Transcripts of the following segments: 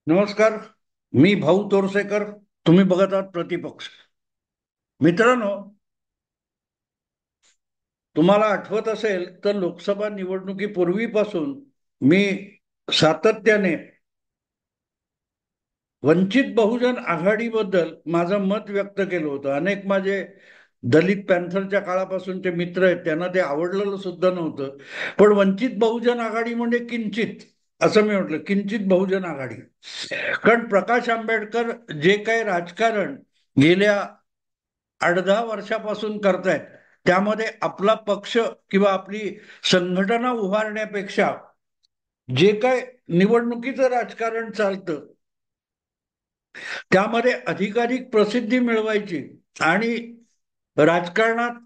नमस्कार. मी भाऊ तोरसेकर. तुम्ही बघत आहात प्रतिपक्ष. मित्रांनो, तुम्हाला आठवत असेल तर लोकसभा निवडणुकीपूर्वीपासून मी सातत्याने वंचित बहुजन आघाडीबद्दल माझं मत व्यक्त केलं होतं. अनेक माझे दलित पॅन्थरच्या काळापासूनचे मित्र आहेत, त्यांना ते आवडलेलं सुद्धा नव्हतं. पण वंचित बहुजन आघाडी म्हणजे किंचित, असं मी म्हटलं, किंचित बहुजन आघाडी. कारण प्रकाश आंबेडकर जे काही राजकारण गेल्या 8-10 वर्षापासून करतायत, त्यामध्ये आपला पक्ष किंवा आपली संघटना उभारण्यापेक्षा जे काय निवडणुकीचं राजकारण चालतं त्यामध्ये अधिकाधिक प्रसिद्धी मिळवायची आणि राजकारणात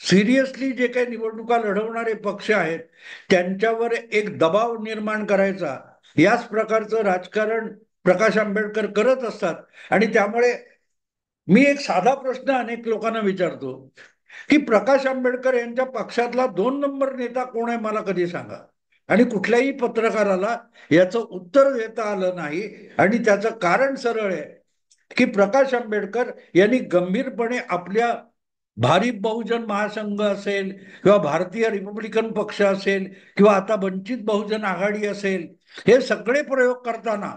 सिरियसली जे काही निवडणुका लढवणारे पक्ष आहेत त्यांच्यावर एक दबाव निर्माण करायचा, याच प्रकारचं राजकारण प्रकाश आंबेडकर करत असतात. आणि त्यामुळे मी एक साधा प्रश्न अनेक लोकांना विचारतो की प्रकाश आंबेडकर यांच्या पक्षातला 2 नंबर नेता कोण आहे, मला कधी सांगा. आणि कुठल्याही पत्रकाराला याचं उत्तर देता आलं नाही. आणि त्याचं कारण सरळ आहे की प्रकाश आंबेडकर यांनी गंभीरपणे आपल्या भारिप बहुजन महासंघ असेल किंवा भारतीय रिपब्लिकन पक्ष असेल किंवा आता वंचित बहुजन आघाडी असेल, हे सगळे प्रयोग करताना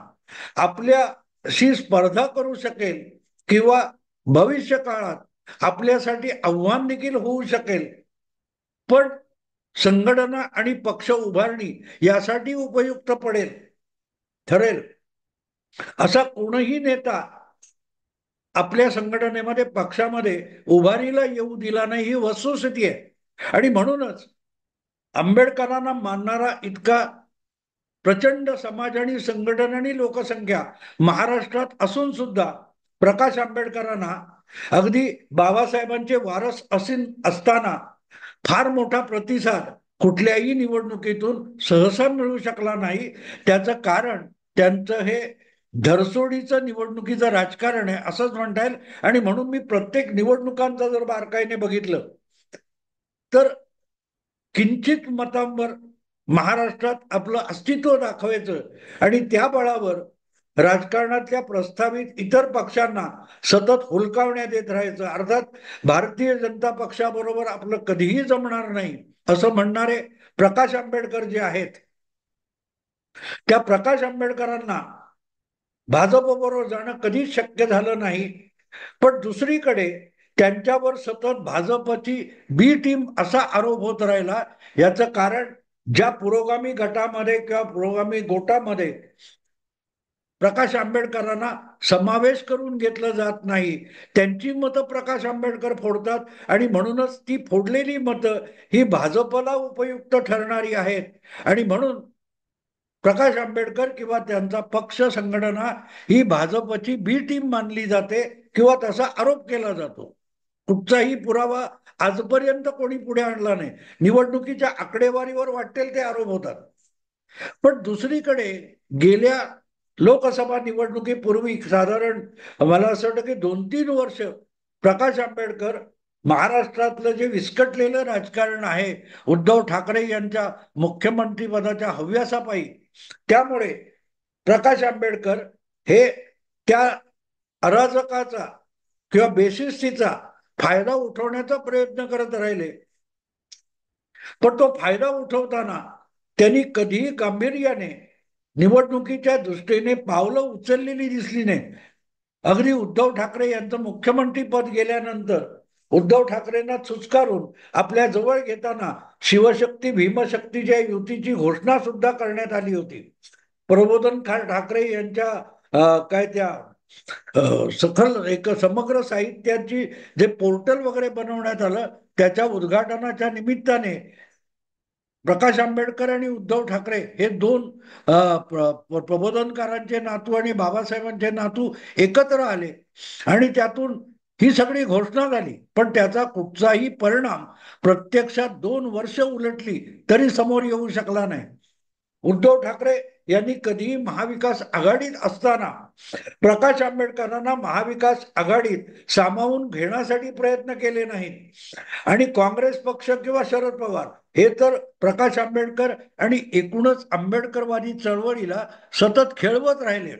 आपल्याशी स्पर्धा करू शकेल किंवा भविष्य काळात आपल्यासाठी आव्हान देखील होऊ शकेल, पण संघटना आणि पक्ष उभारणी यासाठी उपयुक्त पडेल ठरेल असा कोणही नेता आपल्या संघटनेमध्ये पक्षामध्ये उभारीला येऊ दिला नाही, ही वस्तुस्थिती आहे. आणि म्हणूनच आंबेडकरांना मानणारा इतका प्रचंड समाज आणि संघटना आणि लोकसंख्या महाराष्ट्रात असून सुद्धा प्रकाश आंबेडकरांना अगदी बाबासाहेबांचे वारस असताना फार मोठा प्रतिसाद कुठल्याही निवडणुकीतून सहसा मिळू शकला नाही. त्याचं कारण त्यांचं हे धरसोडीचं निवडणुकीचं राजकारण आहे असंच म्हणता येईल. आणि म्हणून मी प्रत्येक निवडणुकांचा जर बारकाईने बघितलं तर किंचित मतांवर महाराष्ट्रात आपलं अस्तित्व दाखवायचं आणि त्या बळावर राजकारणातल्या प्रस्तावित इतर पक्षांना सतत हुलकावण्यात येत राहायचं. अर्थात भारतीय जनता पक्षाबरोबर आपलं कधीही जमणार नाही असं म्हणणारे प्रकाश आंबेडकर जे आहेत, त्या प्रकाश आंबेडकरांना भाजपबरोबर जाणं कधीच शक्य झालं नाही. पण दुसरीकडे त्यांच्यावर सतत भाजपची बी टीम असा आरोप होत राहिला. याचं कारण ज्या पुरोगामी गटामध्ये किंवा पुरोगामी गोटामध्ये प्रकाश आंबेडकरांना समावेश करून घेतलं जात नाही, त्यांची मतं प्रकाश आंबेडकर फोडतात. आणि म्हणूनच ती फोडलेली मतं ही भाजपला उपयुक्त ठरणारी आहेत. आणि म्हणून प्रकाश आंबेडकर किंवा त्यांचा पक्ष संघटना ही भाजपची बी टीम मानली जाते किंवा तसा आरोप केला जातो. कुठचाही पुरावा आजपर्यंत कोणी पुढे आणला नाही. निवडणुकीच्या आकडेवारीवर वाटेल ते आरोप होतात. पण दुसरीकडे गेल्या लोकसभा निवडणुकीपूर्वी साधारण मला असं वाटतं की 2-3 वर्ष प्रकाश आंबेडकर महाराष्ट्रातलं जे विस्कटलेलं राजकारण आहे उद्धव ठाकरे यांच्या मुख्यमंत्री पदाच्या हव्यासापायी, त्यामुळे प्रकाश आंबेडकर हे त्या अराजकाचा किंवा बेशिस्तीचा फायदा उठवण्याचा प्रयत्न करत राहिले. पण तो फायदा उठवताना त्यांनी कधीही गांभीर्याने निवडणुकीच्या दृष्टीने पावलं उचललेली दिसली नाही. अगदी उद्धव ठाकरे यांचं मुख्यमंत्री पद गेल्यानंतर उद्धव ठाकरेंना चुचकारून आपल्या जवळ घेताना शिवशक्ती भीमशक्तीच्या युतीची घोषणा सुद्धा करण्यात आली होती. प्रबोधन ठाकरे यांच्या काय त्या सखल एक समग्र साहित्याची जे पोर्टल वगैरे बनवण्यात आलं, त्याच्या उद्घाटनाच्या निमित्ताने प्रकाश आंबेडकर आणि उद्धव ठाकरे हे दोन प्रबोधनकारांचे नातू आणि बाबासाहेबांचे नातू एकत्र आले आणि त्यातून ही सगळी घोषणा झाली. पण त्याचा कुठचाही परिणाम प्रत्यक्षात 2 वर्ष उलटली तरी समोर येऊ शकला नाही. उद्धव ठाकरे यांनी कधीही महाविकास आघाडीत असताना प्रकाश आंबेडकरांना महाविकास आघाडीत सामावून घेण्यासाठी प्रयत्न केले नाहीत. आणि काँग्रेस पक्ष किंवा शरद पवार हे तर प्रकाश आंबेडकर आणि एकूणच आंबेडकरवादी चळवळीला सतत खेळवत राहिले.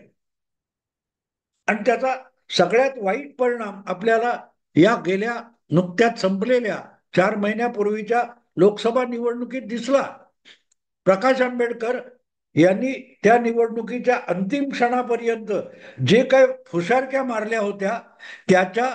आणि त्याचा सगळ्यात वाईट परिणाम आपल्याला या गेल्या नुकत्याच संपलेल्या 4 महिन्यापूर्वीच्या लोकसभा निवडणुकीत दिसला. प्रकाश आंबेडकर यांनी त्या निवडणुकीच्या अंतिम क्षणापर्यंत जे काय फुशारक्या मारल्या होत्या त्याच्या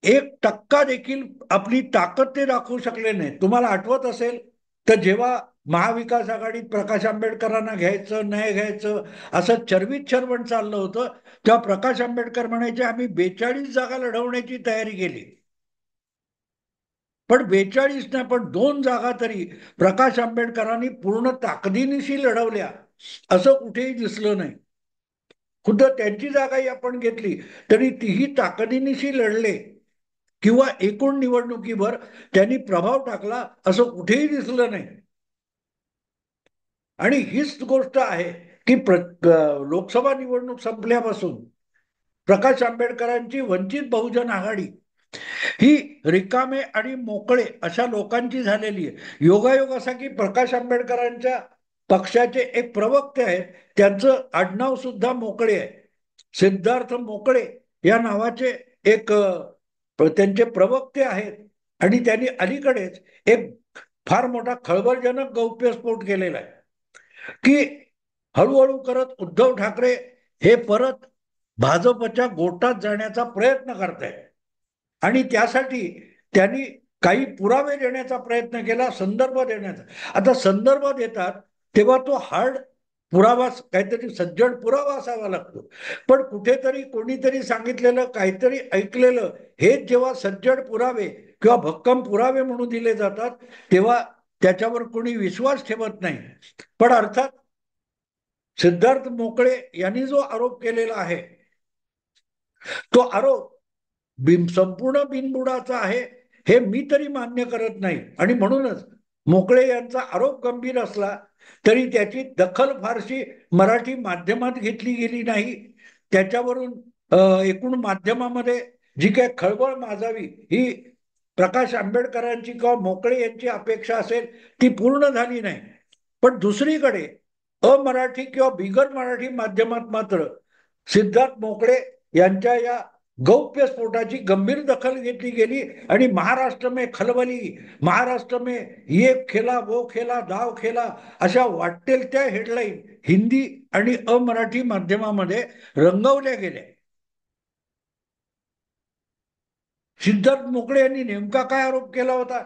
1% देखील आपली ताकद ते दाखवू शकले नाही. तुम्हाला आठवत असेल तर जेव्हा महाविकास आघाडीत प्रकाश आंबेडकरांना घ्यायचं नाही घ्यायचं असं चर्वित चर्वण चाललं होतं, तेव्हा प्रकाश आंबेडकर म्हणायचे आम्ही 42 जागा लढवण्याची तयारी केली. पण 42 नाही पण 2 जागा तरी प्रकाश आंबेडकरांनी पूर्ण ताकदीनिशी लढवल्या असं कुठेही दिसलं नाही. खुद्द त्यांची जागाही आपण घेतली तरी तीही ताकदीनिशी लढले किंवा एकूण निवडणुकीवर त्यांनी प्रभाव टाकला असं कुठेही दिसलं नाही. आणि हीच गोष्ट आहे की लोकसभा निवडणूक संपल्यापासून प्रकाश आंबेडकरांची वंचित बहुजन आघाडी ही रिकामे आणि मोकळे अशा लोकांची झालेली आहे. योगायोग असा की प्रकाश आंबेडकरांच्या पक्षाचे एक प्रवक्ते आहेत, त्यांचं आडनाव सुद्धा मोकळे आहे. सिद्धार्थ मोकळे या नावाचे एक त्यांचे प्रवक्ते आहेत. आणि त्यांनी अलीकडेच एक फार मोठा खळबळजनक गौप्यस्फोट केलेला आहे की हळूहळू करत उद्धव ठाकरे हे परत भाजपच्या गोटात जाण्याचा प्रयत्न करतायत. आणि त्यासाठी त्यांनी काही पुरावे देण्याचा प्रयत्न केला, संदर्भ देण्याचा. आता संदर्भ देतात तेव्हा तो हार्ड पुरावा, काहीतरी सज्जड पुरावा असावा लागतो. पण कुठेतरी कोणीतरी सांगितलेलं, काहीतरी ऐकलेलं हेच जेव्हा सज्जड पुरावे किंवा भक्कम पुरावे म्हणून दिले जातात तेव्हा त्याच्यावर कोणी विश्वास ठेवत नाही. पण अर्थात सिद्धार्थ मोकळे यांनी जो आरोप केलेला आहे तो आरोप संपूर्ण बिनबुडाचा आहे हे मी तरी मान्य करत नाही. आणि म्हणूनच मोकळे यांचा आरोप गंभीर असला तरी त्याची दखल फारशी मराठी माध्यमात घेतली गेली नाही. त्याच्यावरून एकूण माध्यमामध्ये जी काही खळबळ माजावी ही प्रकाश आंबेडकरांची किंवा मोकळे यांची अपेक्षा असेल ती पूर्ण झाली नाही. पण दुसरीकडे अमराठी किंवा बिगर मराठी माध्यमात मात्र सिद्धार्थ मोकळे यांच्या या गौप्य स्फोटाची गंभीर दखल घेतली गेली. आणि महाराष्ट्र में खलबली, महाराष्ट्र में ये खेला वो खेला दाव खेला अशा वाटेल त्या हेडलाईन हिंदी आणि अमराठी माध्यमामध्ये रंगवल्या गेल्या. सिद्धार्थ मोकळे यांनी नेमका काय आरोप केला होता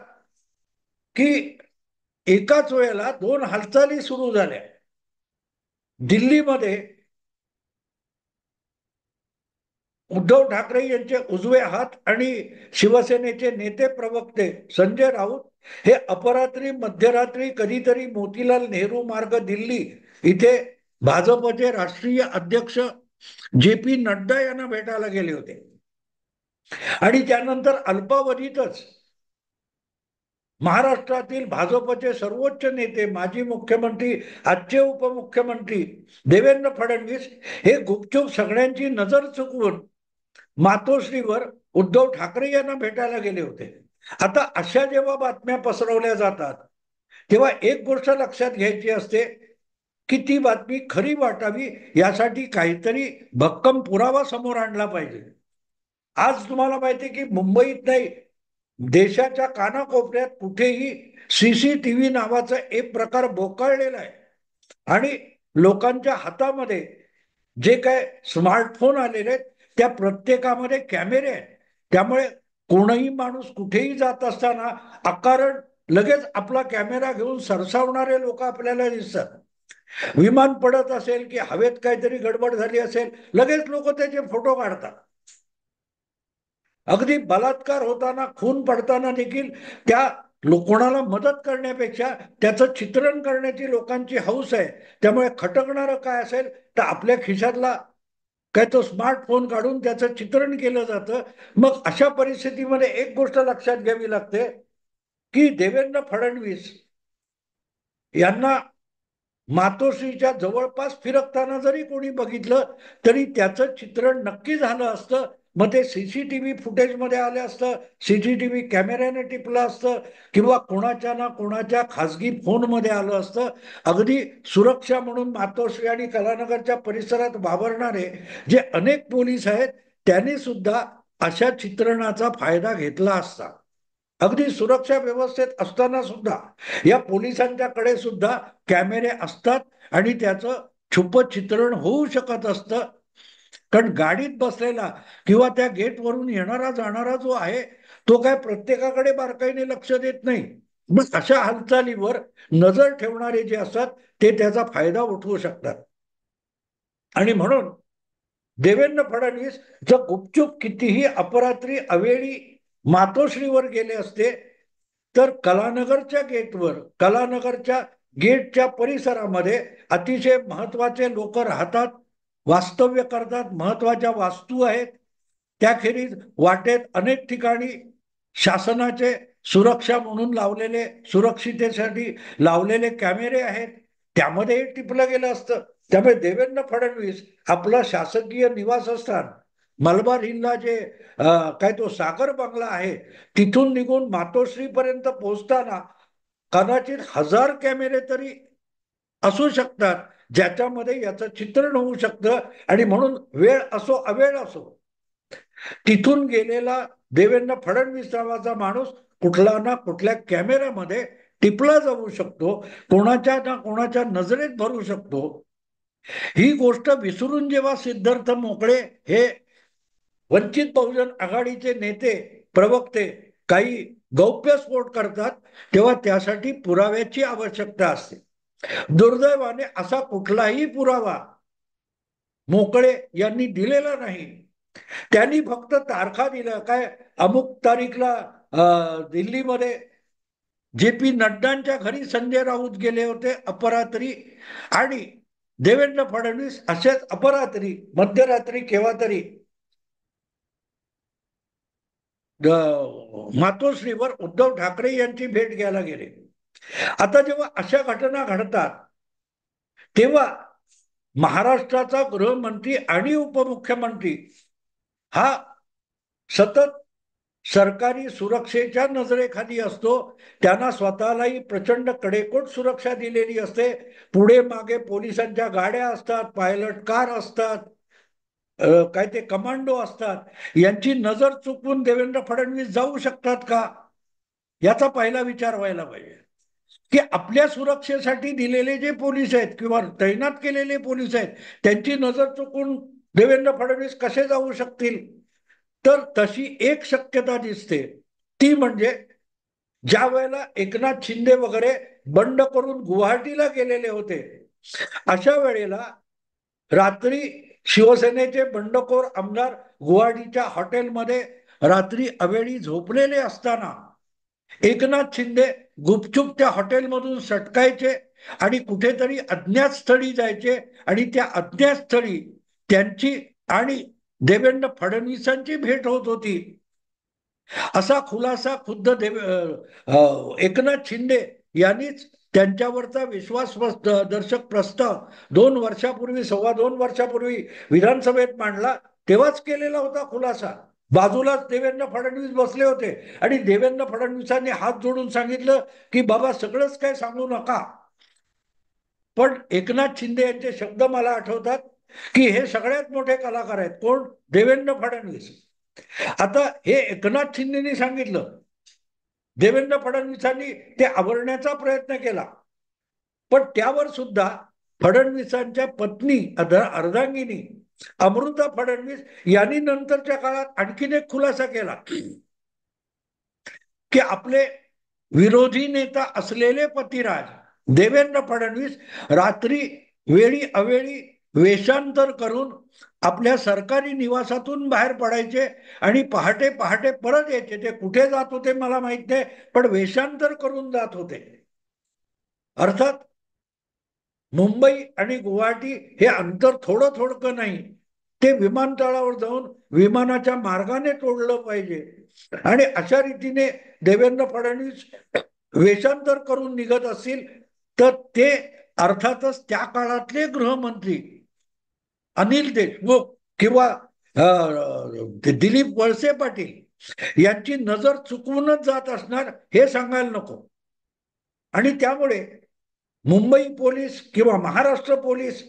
की एकाच वेळेला 2 हालचाली सुरू झाल्या. दिल्लीमध्ये उद्धव ठाकरे यांचे उजवे हात आणि शिवसेनेचे नेते प्रवक्ते संजय राऊत हे अपरात्री मध्यरात्री कधीतरी मोतीलाल नेहरू मार्ग दिल्ली इथे भाजपचे राष्ट्रीय अध्यक्ष जे.पी. नड्डा यांना भेटायला गेले होते. आणि त्यानंतर अल्पावधीतच महाराष्ट्रातील भाजपचे सर्वोच्च नेते माजी मुख्यमंत्री आजचे उपमुख्यमंत्री देवेंद्र फडणवीस हे गुपचूप सगळ्यांची नजर चुकवून मातोश्रीवर उद्धव ठाकरे यांना भेटायला गेले होते. आता अशा जेव्हा बातम्या पसरवल्या जातात तेव्हा एक गोष्ट लक्षात घ्यायची असते की ती बातमी खरी वाटावी यासाठी काहीतरी भक्कम पुरावा समोर आणला पाहिजे. आज तुम्हाला माहिती की मुंबईत नाही देशाच्या कानाकोपऱ्यात कुठेही सीसीटीव्ही नावाचा एक प्रकार बोकाळलेला आहे. आणि लोकांच्या हातामध्ये जे काय स्मार्टफोन आलेले आहेत त्या प्रत्येकामध्ये कॅमेरे आहेत. त्यामुळे कोणही माणूस कुठेही जात असताना अकारण लगेच आपला कॅमेरा घेऊन सरसावणारे लोक आपल्याला दिसतात. विमान पडत असेल की हवेत काहीतरी गडबड झाली असेल लगेच लोक त्याचे फोटो काढतात. अगदी बलात्कार होताना खून पडताना देखील त्या कोणाला मदत करण्यापेक्षा त्याचं चित्रण करण्याची लोकांची हौस आहे. त्यामुळे खटकणारं काय असेल तर आपल्या खिशातला काय तो स्मार्टफोन काढून त्याचं चित्रण केलं जातं. मग अशा परिस्थितीमध्ये एक गोष्ट लक्षात घ्यावी लागते की देवेंद्र फडणवीस यांना मातोश्रीच्या जवळपास फिरकताना जरी कोणी बघितलं तरी त्याचं चित्रण नक्की झालं असतं. मग ते सीसीटीव्ही फुटेजमध्ये आलं असतं, सीसीटीव्ही कॅमेऱ्याने टिपलं असतं, किंवा कोणाच्या ना कोणाच्या खासगी फोनमध्ये आलं असतं. अगदी सुरक्षा म्हणून मातोश्री आणि कलानगरच्या परिसरात वावरणारे जे अनेक पोलीस आहेत त्यांनी सुद्धा अशा चित्रणाचा फायदा घेतला असता. अगदी सुरक्षा व्यवस्थेत असताना सुद्धा या पोलिसांच्याकडे सुद्धा कॅमेरे असतात आणि त्याचं छुप चित्रण होऊ शकत असतं. कारण गाडीत बसलेला किंवा त्या गेटवरून येणारा जाणारा जो आहे तो काय प्रत्येकाकडे बारकाईने लक्ष देत नाही. मग अशा हालचालीवर नजर ठेवणारे जे असतात ते त्याचा फायदा उठवू शकतात. आणि म्हणून देवेंद्र फडणवीस जर गुपचूप कितीही अपरात्री अवेळी मातोश्रीवर गेले असते तर कलानगरच्या गेटच्या परिसरामध्ये अतिशय महत्वाचे लोक राहतात, वास्तव्य करतात, महत्वाच्या वास्तू आहेत. त्याखेरीज वाटेत अनेक ठिकाणी शासनाचे सुरक्षा म्हणून लावलेले, सुरक्षितेसाठी लावलेले कॅमेरे आहेत, त्यामध्ये टिपलं गेलं असतं. त्यामुळे देवेंद्र फडणवीस आपला शासकीय निवासस्थान मलबार हिलला जे काय तो सागर बंगला आहे तिथून निघून मातोश्री पर्यंत पोहोचताना कदाचित 1000 कॅमेरे तरी असू शकतात ज्याच्यामध्ये याचं चित्रण होऊ शकतं. आणि म्हणून वेळ असो अवेळ असो तिथून गेलेला देवेंद्र फडणवीस नावाचा माणूस कुठला ना कुठल्या कॅमेऱ्यामध्ये टिपला जाऊ शकतो, कोणाच्या ना कोणाच्या नजरेत भरू शकतो. ही गोष्ट विसरून जेव्हा सिद्धार्थ मोकळे हे वंचित बहुजन आघाडीचे नेते, प्रवक्ते काही गौप्यस्फोट करतात तेव्हा त्यासाठी पुराव्याची आवश्यकता असते. दुर्दैवाने असा कुठलाही पुरावा मोकळे यांनी दिलेला नाही. त्यांनी फक्त तारखा दिल्या, काय अमुक तारीखला दिल्लीमध्ये जे पी नड्डांच्या घरी संजय राऊत गेले होते अपरात्री, आणि देवेंद्र फडणवीस असेच अपरात्री मध्यरात्री केव्हा तरी मातोश्रीवर उद्धव ठाकरे यांची भेट घ्यायला गेले. आता जेव्हा अशा घटना घडतात तेव्हा महाराष्ट्राचा गृहमंत्री आणि उपमुख्यमंत्री हा सतत सरकारी सुरक्षेच्या नजरेखाली असतो. त्यांना स्वतःलाही प्रचंड कडेकोट सुरक्षा दिलेली असते. पुढे मागे पोलिसांच्या गाड्या असतात, पायलट कार असतात, काय ते कमांडो असतात. यांची नजर चुकवून देवेंद्र फडणवीस जाऊ शकतात का, याचा पहिला विचार व्हायला पाहिजे. की आपल्या सुरक्षेसाठी दिलेले जे पोलीस आहेत किंवा तैनात केलेले पोलीस आहेत त्यांची नजर चुकून देवेंद्र फडणवीस कसे जाऊ शकतील. तर तशी एक शक्यता दिसते, ती म्हणजे ज्या वेळेला एकनाथ शिंदे वगैरे बंड करून गुवाहाटीला गेलेले होते अशा वेळेला रात्री शिवसेनेचे बंडखोर आमदार गुवाहाटीच्या हॉटेलमध्ये रात्री अवेळी झोपलेले असताना एकनाथ शिंदे गुपचूप त्या हॉटेलमधून सटकायचे आणि कुठेतरी अज्ञात स्थळी जायचे आणि त्या अज्ञात स्थळी त्यांची आणि देवेंद्र फडणवीसांची भेट होत होती. असा खुलासा खुद्द एकनाथ शिंदे यांनीच त्यांच्यावरचा विश्वासदर्शक प्रस्ताव 2 वर्षापूर्वी, 2.25 वर्षापूर्वी विधानसभेत मांडला तेव्हाच केलेला होता खुलासा. बाजूलाच देवेंद्र फडणवीस बसले होते आणि देवेंद्र फडणवीसांनी हात जोडून सांगितलं की बाबा सगळंच काय सांगू नका. पण एकनाथ शिंदे यांचे शब्द मला आठवतात की हे सगळ्यात मोठे कलाकार आहेत. कोण? देवेंद्र फडणवीस. आता हे एकनाथ शिंदेनी सांगितलं, देवेंद्र फडणवीसांनी ते आवरण्याचा प्रयत्न केला, पण त्यावर सुद्धा फडणवीसांच्या पत्नी अर्धांगिनी अमृता फडणवीस यांनी नंतरच्या काळात आणखीन एक खुलासा केला की आपले विरोधी नेता असलेले पतिराज देवेंद्र फडणवीस रात्री वेळी अवेळी वेषांतर करून आपल्या सरकारी निवासातून बाहेर पडायचे आणि पहाटे पहाटे परत यायचे. ते कुठे जात होते मला माहित नाही, पण वेषांतर करून जात होते. अर्थात मुंबई आणि गुवाहाटी हे अंतर थोडं थोडकं नाही, ते विमानतळावर जाऊन विमानाच्या मार्गाने तोडलं पाहिजे. आणि अशा रीतीने देवेंद्र फडणवीस वेषांतर करून निघत असतील तर ते अर्थातच त्या काळातले गृहमंत्री अनिल देशमुख किंवा दिलीप वळसे पाटील यांची नजर चुकवूनच जात असणार हे सांगायला नको. आणि त्यामुळे मुंबई पोलीस किंवा महाराष्ट्र पोलीस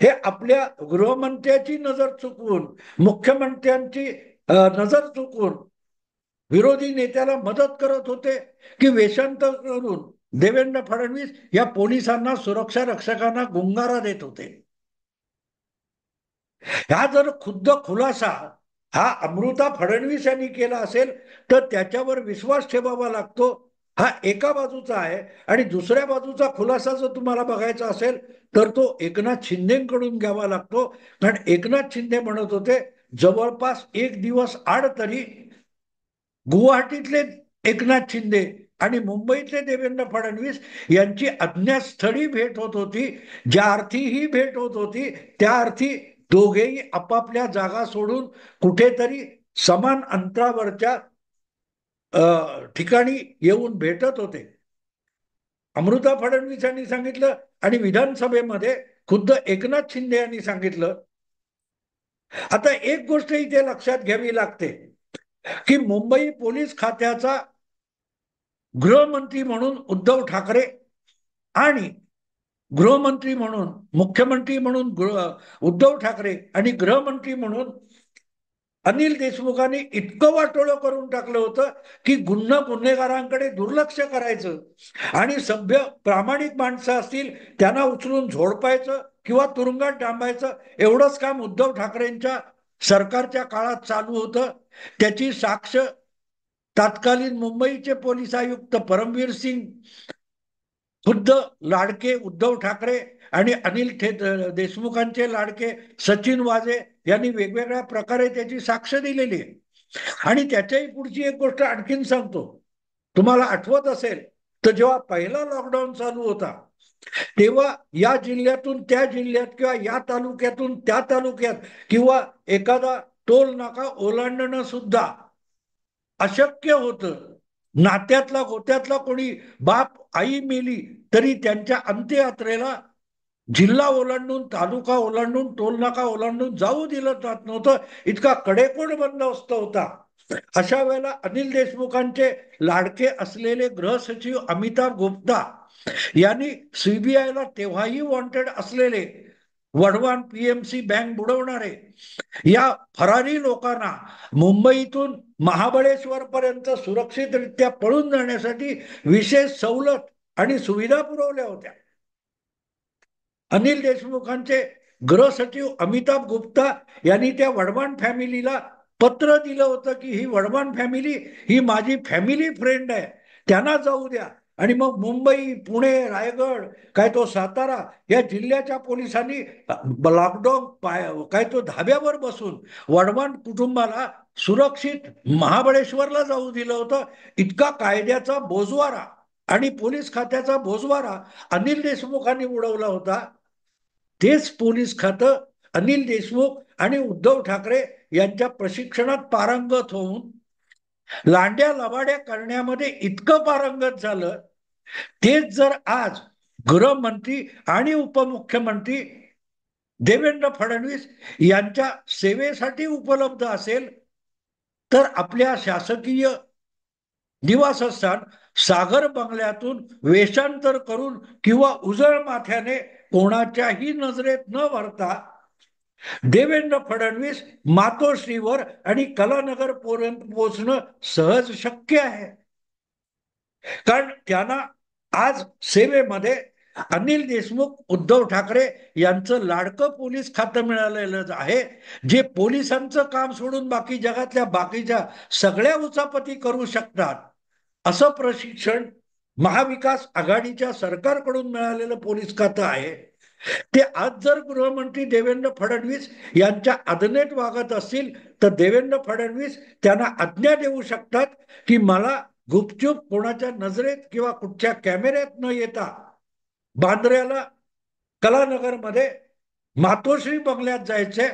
हे आपल्या गृहमंत्र्याची नजर चुकवून, मुख्यमंत्र्यांची नजर चुकवून विरोधी नेत्याला मदत करत होते की वेषांतर करून देवेंद्र फडणवीस या पोलिसांना, सुरक्षा रक्षकांना गुंगारा देत होते. ह्या जर खुद्द खुलासा हा अमृता फडणवीस यांनी केला असेल तर त्याच्यावर विश्वास ठेवावा लागतो. हा एका बाजूचा आहे. आणि दुसऱ्या बाजूचा खुलासा जर तुम्हाला बघायचा असेल तर तो एकनाथ शिंदेकडून घ्यावा लागतो. कारण एकनाथ शिंदे म्हणत होते जवळपास एक दिवस आड तरी गुवाहाटीतले एकनाथ शिंदे आणि मुंबईतले देवेंद्र फडणवीस यांची अज्ञात स्थळी भेट होत होती. ज्या अर्थी ही भेट होत होती त्या अर्थी दोघेही आपापल्या जागा सोडून कुठेतरी समान अंतरावरच्या ठिकाणी येऊन भेटत होते. अमृता फडणवीस यांनी सांगितलं आणि विधानसभेमध्ये खुद्द एकनाथ शिंदे यांनी सांगितलं. आता एक गोष्ट इथे लक्षात घ्यावी लागते की मुंबई पोलीस खात्याचा गृहमंत्री म्हणून उद्धव ठाकरे आणि गृहमंत्री म्हणून, मुख्यमंत्री म्हणून उद्धव ठाकरे आणि गृहमंत्री म्हणून अनिल देशमुखांनी इतकं वाटोळं करून टाकलं होतं की गुन्हेगारांकडे दुर्लक्ष करायचं आणि सभ्य प्रामाणिक माणसं असतील त्यांना उचलून झोडपायचं किंवा तुरुंगात डांबायचं, एवढंच काम उद्धव ठाकरेंच्या सरकारच्या काळात चालू होतं. त्याची साक्ष तत्कालीन मुंबईचे पोलीस आयुक्त परमवीर सिंग, खुद्द लाडके उद्धव ठाकरे आणि अनिल देशमुखांचे लाडके सचिन वाझे यांनी वेगवेगळ्या प्रकारे त्याची साक्ष दिलेली आहे. आणि त्याच्याही पुढची एक गोष्ट आणखीन सांगतो. तुम्हाला आठवत असेल तर जेव्हा पहिला लॉकडाऊन चालू होता तेव्हा या जिल्ह्यातून त्या जिल्ह्यात किंवा या तालुक्यातून त्या तालुक्यात किंवा एखादा टोल नाका ओलांडणं सुद्धा अशक्य होतं. नात्यातला गोत्यातला कोणी बाप आई मेली तरी त्यांच्या अंत्ययात्रेला जिल्हा ओलांडून, तालुका ओलांडून, टोलनाका ओलांडून जाऊ दिलं जात नव्हतं. इतका कडेकोट बंदोबस्त होता. अशा वेळेला अनिल देशमुखांचे लाडके असलेले गृह सचिव अमिताभ गुप्ता यांनी सीबीआयला तेव्हाही वॉन्टेड असलेले वढवाण पीएमसी बँक बुडवणारे या फरारी लोकांना मुंबईतून महाबळेश्वर पर्यंत सुरक्षितरित्या पळून जाण्यासाठी विशेष सवलत आणि सुविधा पुरवल्या होत्या. अनिल देशमुखांचे गृह सचिव अमिताभ गुप्ता यांनी त्या वढवाण फॅमिलीला पत्र दिलं होतं की ही वढवाण फॅमिली ही माझी फॅमिली फ्रेंड आहे, त्यांना जाऊ द्या. आणि मग मुंबई, पुणे, रायगड, काय तो सातारा या जिल्ह्याच्या पोलिसांनी लॉकडाऊन काय तो धाब्यावर बसून वढवाण कुटुंबाला सुरक्षित महाबळेश्वरला जाऊ दिलं होतं. इतका कायद्याचा बोजवारा आणि पोलीस खात्याचा बोजवारा अनिल देशमुखांनी उडवला होता. तेच पोलीस खातं अनिल देशमुख आणि उद्धव ठाकरे यांच्या प्रशिक्षणात पारंगत होऊन लांड्या लबाड्या करण्यामध्ये इतकं पारंगत झालं. तेच जर आज गृहमंत्री आणि उपमुख्यमंत्री देवेंद्र फडणवीस यांच्या सेवेसाठी उपलब्ध असेल तर आपल्या शासकीय निवासस्थान सागर बंगल्यातून वेषांतर करून किंवा उजळ माथ्याने कोणाच्याही नजरेत न भरता देवेंद्र फडणवीस मातोश्रीवर आणि कलानगर पर्यंत पोहोचणं सहज शक्य आहे. कारण त्यांना आज सेवेमध्ये अनिल देशमुख, उद्धव ठाकरे यांचं लाडकं पोलीस खातं मिळालेलं आहे, जे पोलिसांचं काम सोडून बाकी जगातल्या बाकीच्या सगळ्या उचापती करू शकतात. असं प्रशिक्षण महाविकास आघाडीच्या सरकारकडून मिळालेलं पोलीस खातं आहे. ते आज जर गृहमंत्री देवेंद्र फडणवीस यांच्या आज्ञेत वागत असतील तर देवेंद्र फडणवीस त्यांना आज्ञा देऊ शकतात की मला गुपचूप कोणाच्या नजरेत किंवा कुठच्या कॅमेऱ्यात न येता बांद्र्याला, कलानगरमध्ये मातोश्री बंगल्यात जायचे.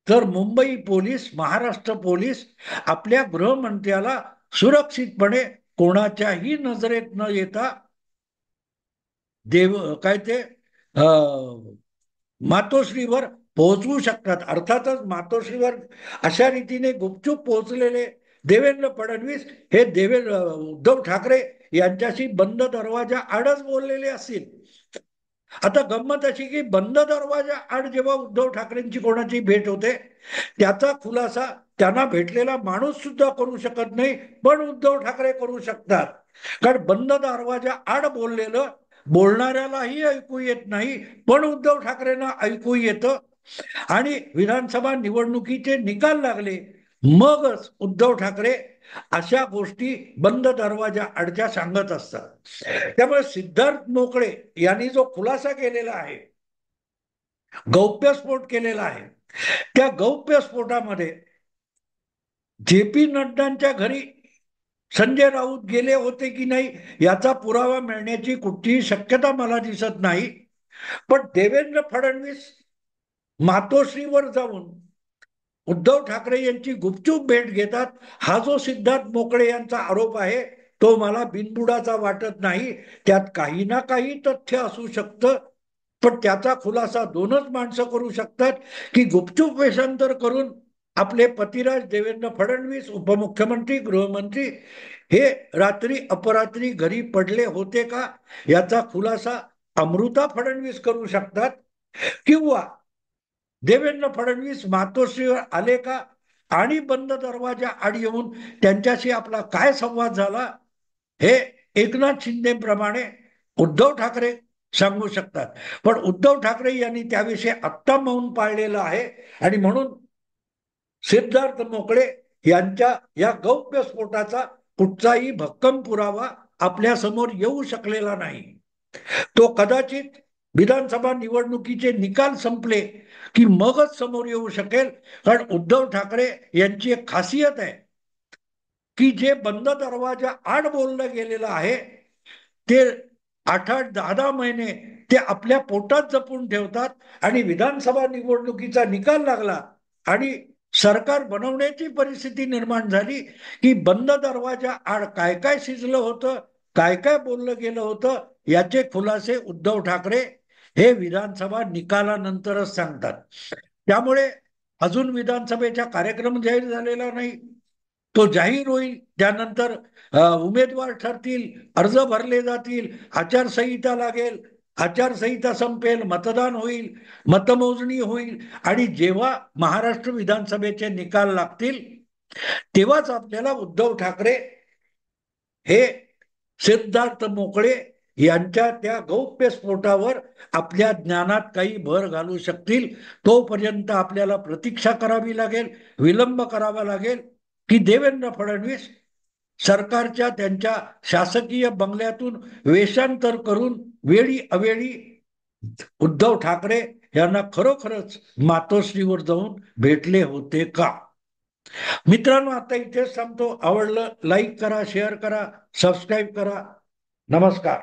तर मुंबई पोलीस, महाराष्ट्र पोलीस आपल्या गृहमंत्र्याला सुरक्षितपणे कोणाच्याही नजरेत न येता काय ते मातोश्रीवर पोहोचवू शकतात. अर्थातच मातोश्रीवर अशा रीतीने गुपचूप पोहोचलेले देवेंद्र फडणवीस हे उद्धव ठाकरे यांच्याशी बंद दरवाजा आडच बोललेले असतील. आता गंमत अशी की बंद दरवाजा आड जेव्हा उद्धव ठाकरेंची कोणाची भेट होते त्याचा खुलासा त्यांना भेटलेला माणूस सुद्धा करू शकत नाही, पण उद्धव ठाकरे करू शकतात. कारण बंद दरवाजा आड बोललेलं बोलणाऱ्यालाही ऐकू येत नाही, पण उद्धव ठाकरेंना ऐकू येतं. आणि विधानसभा निवडणुकीचे निकाल लागले मगच उद्धव ठाकरे अशा गोष्टी बंद दरवाजा आडच्या सांगत असतात. त्यामुळे सिद्धार्थ मोकळे यांनी जो खुलासा केलेला आहे, गौप्यस्फोट केलेला आहे, त्या गौप्यस्फोटामध्ये जे पी नड्डांच्या घरी संजय राऊत गेले होते की नाही याचा पुरावा मिळण्याची कुठलीही शक्यता मला दिसत नाही. पण देवेंद्र फडणवीस मातोश्रीवर जाऊन उद्धव ठाकरे यांची गुपचूप भेट घेतात, हा जो सिद्धार्थ मोकळे यांचा आरोप आहे तो मला बिनबुडाचा वाटत नाही. त्यात काही ना काही तथ्य असू शकतं, पण त्याचा खुलासा दोनच माणसं करू शकतात की गुपचूप वेषांतर करून आपले पतिराज देवेंद्र फडणवीस उपमुख्यमंत्री गृहमंत्री हे रात्री अपरात्री घरी पडले होते का याचा खुलासा अमृता फडणवीस करू शकतात, किंवा देवेंद्र फडणवीस मातोश्रीवर आले का आणि बंद दरवाजा आड येऊन त्यांच्याशी आपला काय संवाद झाला हे एकनाथ शिंदेप्रमाणे उद्धव ठाकरे सांगू शकतात. पण उद्धव ठाकरे यांनी त्याविषयी आत्ता मौन पाळलेलं आहे आणि म्हणून सिद्धार्थ मोकळे यांच्या या गौप्यस्फोटाचा कुठचाही भक्कम पुरावा आपल्या समोर येऊ शकलेला नाही. तो कदाचित विधानसभा निवडणुकीचे निकाल संपले की मगच समोर येऊ शकेल. कारण उद्धव ठाकरे यांची एक खासियत आहे की जे बंद दरवाजा आड बोललं गेलेलं आहे ते 8-8, 10-10 महिने ते आपल्या पोटात जपून ठेवतात आणि विधानसभा निवडणुकीचा निकाल लागला आणि सरकार बनवण्याची परिस्थिती निर्माण झाली की बंद दरवाजा आड काय काय शिजलं होतं, काय काय बोललं गेलं होतं याचे खुलासे उद्धव ठाकरे हे विधानसभा निकालानंतरच सांगतात. त्यामुळे अजून विधानसभेचा कार्यक्रम जाहीर झालेला नाही, तो जाहीर होईल त्यानंतर उमेदवार ठरतील, अर्ज भरले जातील, आचारसंहिता लागेल, आचारसंहिता संपेल, मतदान होईल, मतमोजणी होईल आणि जेव्हा महाराष्ट्र विधानसभेचे निकाल लागतील तेव्हाच आपल्याला उद्धव ठाकरे हे सिद्धार्थ मोकळे यांच्या त्या गौप्य स्फोटावर आपल्या ज्ञानात काही भर घालू शकतील. तोपर्यंत आपल्याला प्रतीक्षा करावी लागेल, विलंब करावा लागेल की देवेंद्र फडणवीस सरकारच्या त्यांच्या शासकीय बंगल्यातून वेषांतर करून वेळी अवेळी उद्धव ठाकरे यांना खरोखरच मातोश्रीवर जाऊन भेटले होते का. मित्रांनो, आता इथेच थांबतो. आवडलं लाईक करा, शेअर करा, सबस्क्राईब करा. नमस्कार.